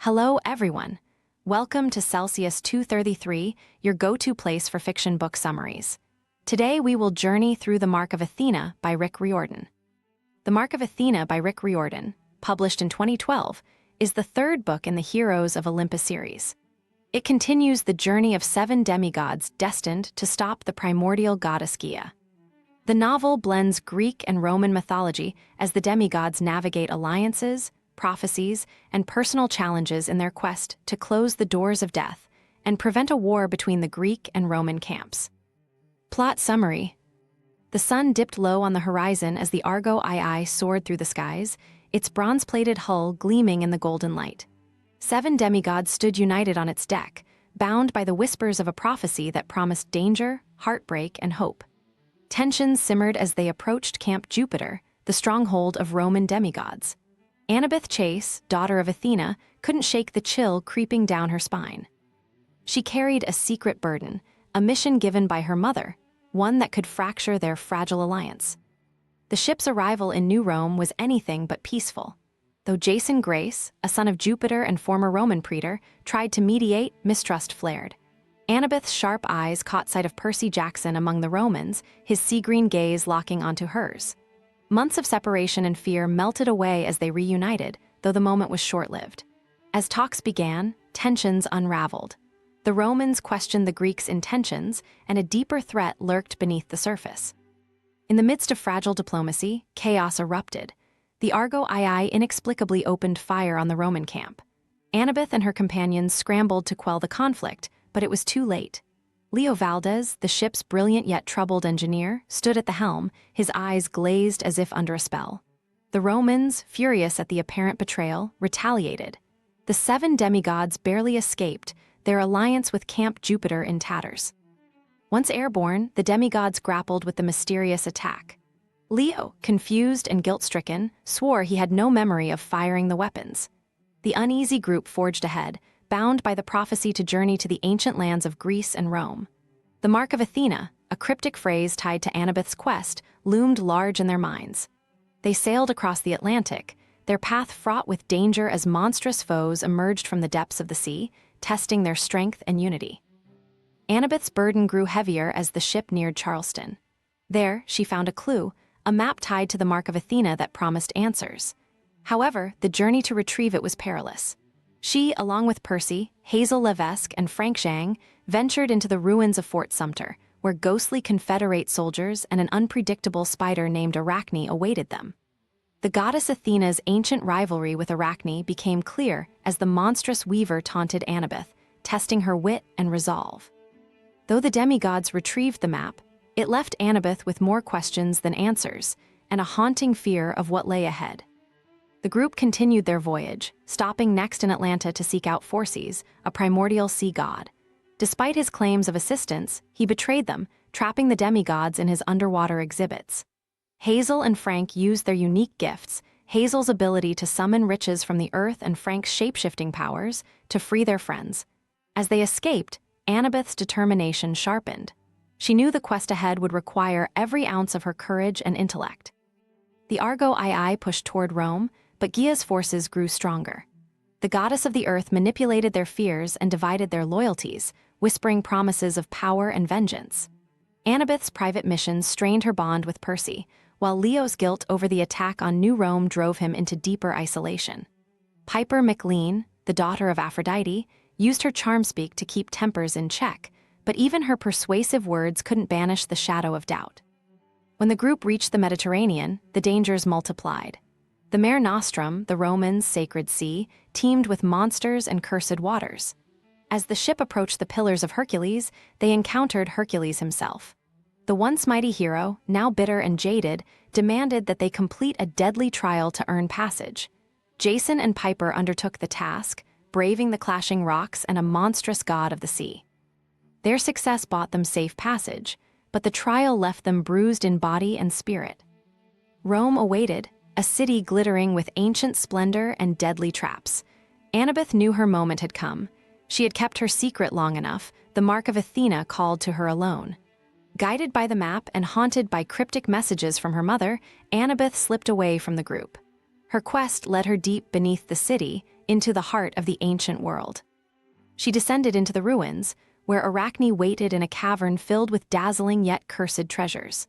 Hello, everyone. Welcome to Celsius 233, your go-to place for fiction book summaries. Today, we will journey through The Mark of Athena by Rick Riordan. The Mark of Athena by Rick Riordan, published in 2012, is the third book in the Heroes of Olympus series. It continues the journey of 7 demigods destined to stop the primordial goddess Gaea. The novel blends Greek and Roman mythology as the demigods navigate alliances, prophecies, and personal challenges in their quest to close the doors of death and prevent a war between the Greek and Roman camps. Plot summary. The sun dipped low on the horizon as the Argo II soared through the skies, its bronze-plated hull gleaming in the golden light. 7 demigods stood united on its deck, bound by the whispers of a prophecy that promised danger, heartbreak, and hope. Tensions simmered as they approached Camp Jupiter, the stronghold of Roman demigods. Annabeth Chase, daughter of Athena, couldn't shake the chill creeping down her spine. She carried a secret burden, a mission given by her mother, one that could fracture their fragile alliance. The ship's arrival in New Rome was anything but peaceful. Though Jason Grace, a son of Jupiter and former Roman praetor, tried to mediate, mistrust flared. Annabeth's sharp eyes caught sight of Percy Jackson among the Romans, his sea-green gaze locking onto hers. Months of separation and fear melted away as they reunited, though the moment was short-lived. As talks began, tensions unraveled. The Romans questioned the Greeks' intentions, and a deeper threat lurked beneath the surface. In the midst of fragile diplomacy, chaos erupted. The Argo II inexplicably opened fire on the Roman camp. Annabeth and her companions scrambled to quell the conflict, but it was too late. Leo Valdez, the ship's brilliant yet troubled engineer, stood at the helm, his eyes glazed as if under a spell. The Romans, furious at the apparent betrayal, retaliated. The 7 demigods barely escaped, their alliance with Camp Jupiter in tatters. Once airborne, the demigods grappled with the mysterious attack. Leo, confused and guilt-stricken, swore he had no memory of firing the weapons. The uneasy group forged ahead, bound by the prophecy to journey to the ancient lands of Greece and Rome. The Mark of Athena, a cryptic phrase tied to Annabeth's quest, loomed large in their minds. They sailed across the Atlantic, their path fraught with danger as monstrous foes emerged from the depths of the sea, testing their strength and unity. Annabeth's burden grew heavier as the ship neared Charleston. There, she found a clue, a map tied to the Mark of Athena that promised answers. However, the journey to retrieve it was perilous. She, along with Percy, Hazel Levesque, and Frank Zhang, ventured into the ruins of Fort Sumter, where ghostly Confederate soldiers and an unpredictable spider named Arachne awaited them. The goddess Athena's ancient rivalry with Arachne became clear as the monstrous weaver taunted Annabeth, testing her wit and resolve. Though the demigods retrieved the map, it left Annabeth with more questions than answers, and a haunting fear of what lay ahead. The group continued their voyage, stopping next in Atlanta to seek out Forces, a primordial sea god. Despite his claims of assistance, he betrayed them, trapping the demigods in his underwater exhibits. Hazel and Frank used their unique gifts, Hazel's ability to summon riches from the earth and Frank's shape-shifting powers, to free their friends. As they escaped, Annabeth's determination sharpened. She knew the quest ahead would require every ounce of her courage and intellect. The Argo II pushed toward Rome, but Gaea's forces grew stronger. The goddess of the earth manipulated their fears and divided their loyalties, whispering promises of power and vengeance. Annabeth's private missions strained her bond with Percy, while Leo's guilt over the attack on New Rome drove him into deeper isolation. Piper McLean, the daughter of Aphrodite, used her charm-speak to keep tempers in check, but even her persuasive words couldn't banish the shadow of doubt. When the group reached the Mediterranean, the dangers multiplied. The Mare Nostrum, the Romans' sacred sea, teemed with monsters and cursed waters. As the ship approached the Pillars of Hercules, they encountered Hercules himself. The once mighty hero, now bitter and jaded, demanded that they complete a deadly trial to earn passage. Jason and Piper undertook the task, braving the clashing rocks and a monstrous god of the sea. Their success bought them safe passage, but the trial left them bruised in body and spirit. Rome awaited, a city glittering with ancient splendor and deadly traps. Annabeth knew her moment had come. She had kept her secret long enough, the Mark of Athena called to her alone. Guided by the map and haunted by cryptic messages from her mother, Annabeth slipped away from the group. Her quest led her deep beneath the city, into the heart of the ancient world. She descended into the ruins, where Arachne waited in a cavern filled with dazzling yet cursed treasures.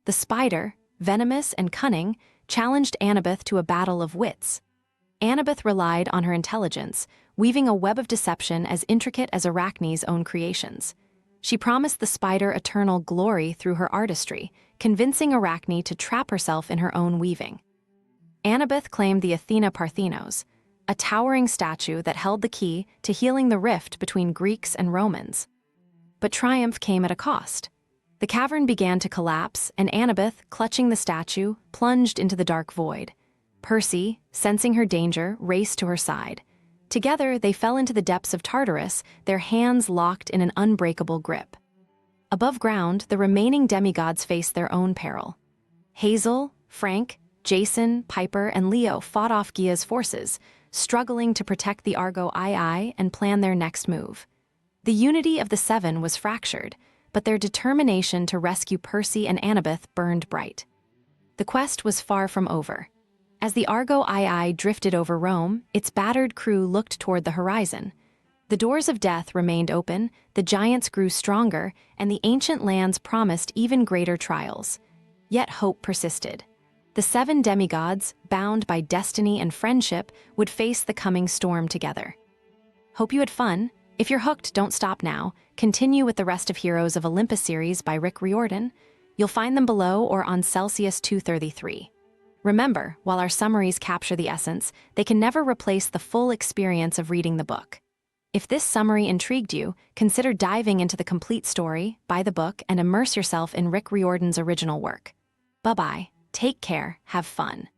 The spider, venomous and cunning, challenged Annabeth to a battle of wits. Annabeth relied on her intelligence, weaving a web of deception as intricate as Arachne's own creations. She promised the spider eternal glory through her artistry, convincing Arachne to trap herself in her own weaving. Annabeth claimed the Athena Parthenos, a towering statue that held the key to healing the rift between Greeks and Romans. But triumph came at a cost. The cavern began to collapse, and Annabeth, clutching the statue, plunged into the dark void. Percy, sensing her danger, raced to her side. Together, they fell into the depths of Tartarus, their hands locked in an unbreakable grip. Above ground, the remaining demigods faced their own peril. Hazel, Frank, Jason, Piper, and Leo fought off Gaea's forces, struggling to protect the Argo II and plan their next move. The unity of the Seven was fractured, but their determination to rescue Percy and Annabeth burned bright. The quest was far from over. As the Argo II drifted over Rome, its battered crew looked toward the horizon. The doors of death remained open, the giants grew stronger, and the ancient lands promised even greater trials. Yet hope persisted. The 7 demigods, bound by destiny and friendship, would face the coming storm together. Hope you had fun. If you're hooked, don't stop now. Continue with the rest of Heroes of Olympus series by Rick Riordan. You'll find them below or on Celsius 233. Remember, while our summaries capture the essence, they can never replace the full experience of reading the book. If this summary intrigued you, consider diving into the complete story, buy the book, and immerse yourself in Rick Riordan's original work. Bye-bye. Take care. Have fun.